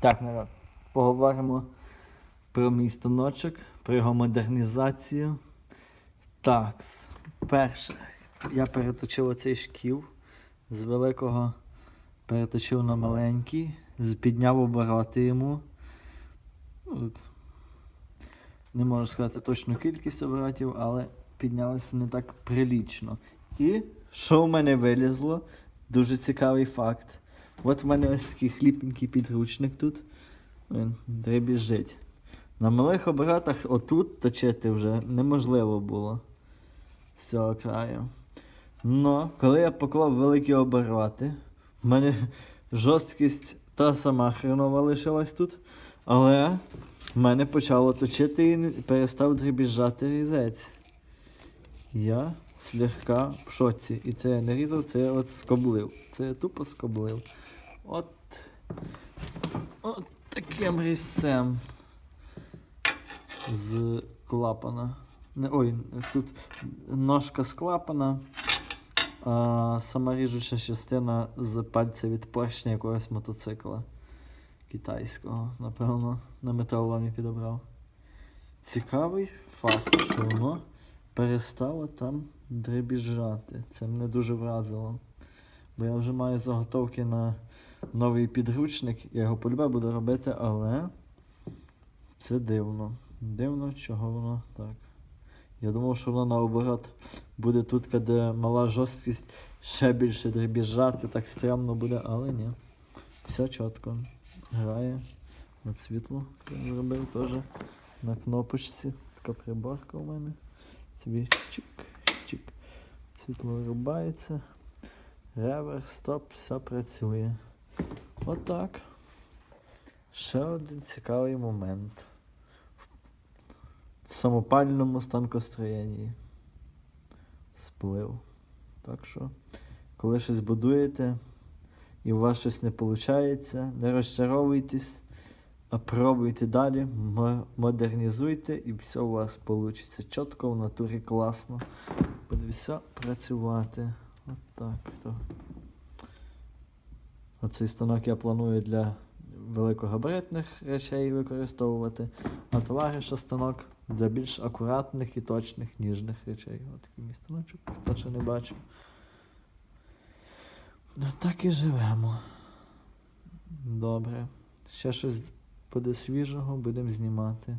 Так, народ, поговоримо про мій станочок, про його модернізацію. Так, перше, я переточив оцей шків, з великого переточив на маленький, підняв обороти йому. Не можу сказати точну кількість оборотів, але піднялося не так прилічно. І що в мене вилізло? Дуже цікавий факт. От в мене ось такий хліпенький підручник тут. Він дребіжить. На малих оборотах отут точити вже неможливо було з цього краю. Но коли я поклав великі обороти, в мене жорсткість та сама хренова лишилась тут, але в мене почало точити і перестав дребіжати різець. Я слегка в шоці. І це я не різав, це я от скоблив. Це я тупо скоблив. От таким різцем з клапана. Ой, тут ножка з клапана, а сама ріжуча частина з пальця від поршня якогось мотоцикла китайського, напевно, на металоломі підобрав. Цікавий факт, що воно перестало там дребіжати. Це мене дуже вразило. Бо я вже маю заготовки на новий підручник, я його по-любе буду робити, але це дивно. Дивно, чого воно так. Я думав, що воно наоборот буде тут, де мала жорсткість, ще більше дребіжати, так стрімно буде, але ні. Все чітко. Грає. От світло я зробив теж на кнопочці. Така приборка у мене. Собі чик-чик. Світло вирубається. Реверс, стоп, все працює. Отак. Ще один цікавий момент. В самопальному станкостроєнні. Сплив. Так що, коли щось будуєте і у вас щось не виходить, не розчаровуйтесь, а пробуйте далі, модернізуйте і все у вас вийде. Чітко, в натурі класно. Буде все працювати. От так. Оцей станок я планую для великогабаритних речей використовувати, а товариша станок для більш акуратних і точних ніжних речей. Ось такий мій станочок, хто ще не бачив. Так і живемо. Добре. Ще щось буде свіжого, будемо знімати.